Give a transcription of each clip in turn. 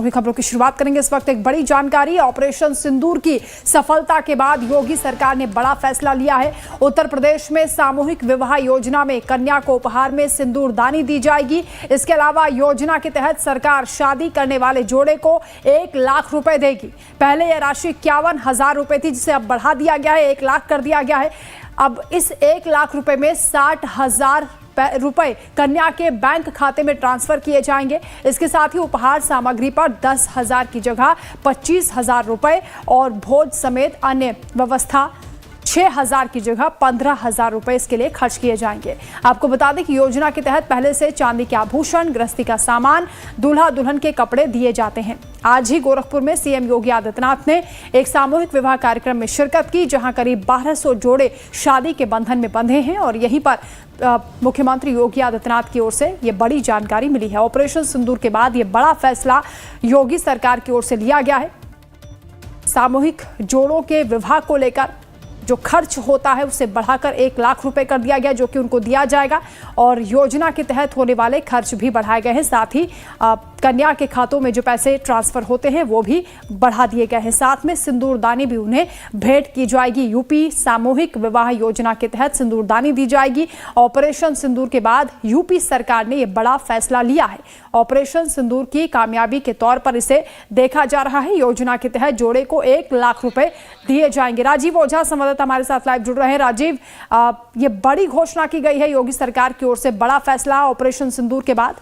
की खबरों की शुरुआत करेंगे। इस वक्त एक बड़ी जानकारी, ऑपरेशन सिंदूर की सफलता के बाद योगी सरकार ने बड़ा फैसला लिया है। उत्तर प्रदेश में सामूहिक विवाह योजना में कन्या को उपहार में सिंदूर दानी दी जाएगी। इसके अलावा योजना के तहत सरकार शादी करने वाले जोड़े को 1 लाख रुपए देगी। पहले यह राशि 51,000 रुपए थी, जिसे अब बढ़ा दिया गया है, 1 लाख कर दिया गया है। अब इस 1 लाख रुपए में 60,000 रुपए कन्या के बैंक खाते में ट्रांसफर किए जाएंगे। इसके साथ ही उपहार सामग्री पर 10,000 की जगह 25,000 रुपए और भोज समेत अन्य व्यवस्था 6,000 की जगह 15,000 रुपए इसके लिए खर्च किए जाएंगे। आपको बता दें कि योजना के तहत पहले से चांदी के आभूषण, गृहस्थी का सामान, दूल्हा दुल्हन के कपड़े दिए जाते हैं। आज ही गोरखपुर में सीएम योगी आदित्यनाथ ने एक सामूहिक विवाह कार्यक्रम में शिरकत की, जहां करीब 1200 जोड़े शादी के बंधन में बंधे हैं और यहीं पर मुख्यमंत्री योगी आदित्यनाथ की ओर से ये बड़ी जानकारी मिली है। ऑपरेशन सिंदूर के बाद ये बड़ा फैसला योगी सरकार की ओर से लिया गया है। सामूहिक जोड़ों के विवाह को लेकर जो खर्च होता है उसे बढ़ाकर 1 लाख रुपए कर दिया गया, जो कि उनको दिया जाएगा और योजना के तहत होने वाले खर्च भी बढ़ाए गए हैं। साथ ही कन्या के खातों में जो पैसे ट्रांसफर होते हैं वो भी बढ़ा दिए गए हैं। साथ में सिंदूरदानी भी उन्हें भेंट की जाएगी। यूपी सामूहिक विवाह योजना के तहत सिंदूरदानी दी जाएगी। ऑपरेशन सिंदूर के बाद यूपी सरकार ने यह बड़ा फैसला लिया है। ऑपरेशन सिंदूर की कामयाबी के तौर पर इसे देखा जा रहा है। योजना के तहत जोड़े को 1 लाख रुपए दिए जाएंगे। राजीव ओझा संवाददाता हमारे साथ लाइव जुड़ रहे हैं। राजीव, ये बड़ी घोषणा की गई है योगी सरकार की ओर से, बड़ा फैसला ऑपरेशन सिंदूर के बाद।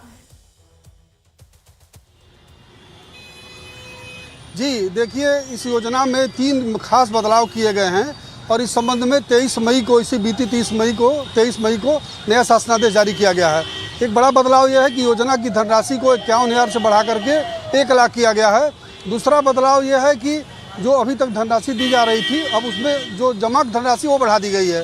जी देखिए, इस योजना में 3 खास बदलाव किए गए हैं और इस संबंध में 23 मई को नया शासनादेश जारी किया गया है। एक बड़ा बदलाव यह है कि योजना की धनराशि को 51,000 से बढ़ा करके 1 लाख किया गया है। दूसरा बदलाव यह है कि जो अभी तक धनराशि दी जा रही थी, अब उसमें जो जमा धनराशि वो बढ़ा दी गई है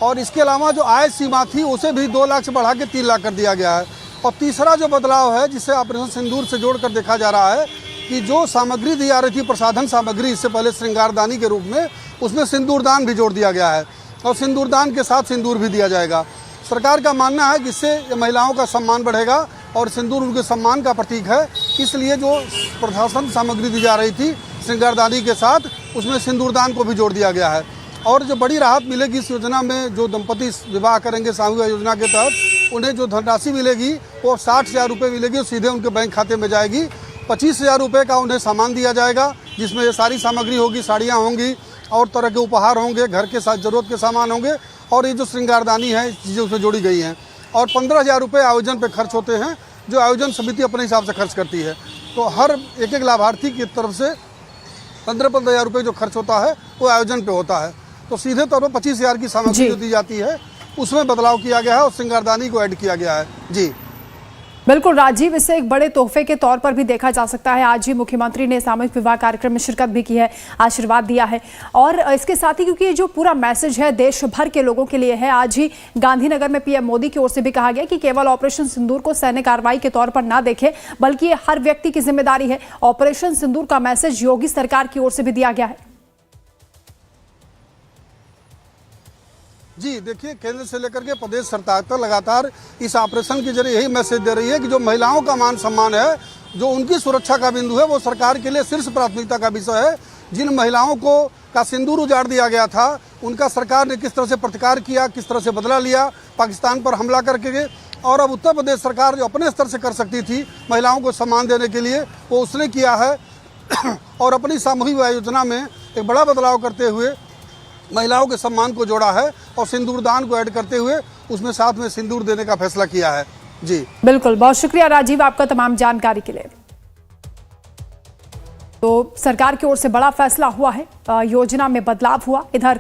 और इसके अलावा जो आय सीमा थी उसे भी 2 लाख से बढ़ा के 3 लाख कर दिया गया है। और तीसरा जो बदलाव है, जिसे ऑपरेशन सिंदूर से जोड़कर देखा जा रहा है कि जो सामग्री दी जा रही थी, प्रसाधन सामग्री, इससे पहले श्रृंगारदानी के रूप में, उसमें सिंदूरदान भी जोड़ दिया गया है और सिंदूरदान के साथ सिंदूर भी दिया जाएगा। सरकार का मानना है कि इससे महिलाओं का सम्मान बढ़ेगा और सिंदूर उनके सम्मान का प्रतीक है। इसलिए जो प्रसाधन सामग्री दी जा रही थी श्रृंगारदानी के साथ, उसमें सिंदूरदान को भी जोड़ दिया गया है। और जो बड़ी राहत मिलेगी इस योजना में, जो दंपति विवाह करेंगे सामूहिक योजना के तहत, उन्हें जो धनराशि मिलेगी वो 60,000 रुपये मिलेगी, वो सीधे उनके बैंक खाते में जाएगी। 25,000 रुपये का उन्हें सामान दिया जाएगा, जिसमें ये सारी सामग्री होगी, साड़ियाँ होंगी और तरह के उपहार होंगे, घर के साथ ज़रूरत के सामान होंगे और ये जो श्रृंगारदानी है, चीज़ें उसमें जोड़ी गई हैं। और 15,000 रुपये आयोजन पे खर्च होते हैं, जो आयोजन समिति अपने हिसाब से खर्च करती है। तो हर एक लाभार्थी की तरफ से 15,000 रुपये जो खर्च होता है वो आयोजन पे होता है। तो सीधे तौर पर 25,000 की सामग्री जो दी जाती है उसमें बदलाव किया गया है और श्रृंगारदानी को ऐड किया गया है। जी बिल्कुल राजीव, इसे एक बड़े तोहफे के तौर पर भी देखा जा सकता है। आज ही मुख्यमंत्री ने सामूहिक विवाह कार्यक्रम में शिरकत भी की है, आशीर्वाद दिया है और इसके साथ ही क्योंकि ये जो पूरा मैसेज है देश भर के लोगों के लिए है, आज ही गांधीनगर में पीएम मोदी की ओर से भी कहा गया कि केवल ऑपरेशन सिंदूर को सैन्य कार्रवाई के तौर पर ना देखें, बल्कि ये हर व्यक्ति की जिम्मेदारी है। ऑपरेशन सिंदूर का मैसेज योगी सरकार की ओर से भी दिया गया है। जी देखिए, केंद्र से लेकर के प्रदेश सरकार तक लगातार इस ऑपरेशन के जरिए यही मैसेज दे रही है कि जो महिलाओं का मान सम्मान है, जो उनकी सुरक्षा का बिंदु है, वो सरकार के लिए शीर्ष प्राथमिकता का विषय है। जिन महिलाओं को का सिंदूर उजाड़ दिया गया था, उनका सरकार ने किस तरह से प्रतिकार किया, किस तरह से बदला लिया पाकिस्तान पर हमला करके, और अब उत्तर प्रदेश सरकार जो अपने स्तर से कर सकती थी महिलाओं को सम्मान देने के लिए, वो उसने किया है और अपनी सामूहिक विवाह योजना में एक बड़ा बदलाव करते हुए महिलाओं के सम्मान को जोड़ा है और सिंदूरदान को ऐड करते हुए उसमें साथ में सिंदूर देने का फैसला किया है। जी बिल्कुल, बहुत शुक्रिया राजीव आपका तमाम जानकारी के लिए। तो सरकार की ओर से बड़ा फैसला हुआ है, योजना में बदलाव हुआ। इधर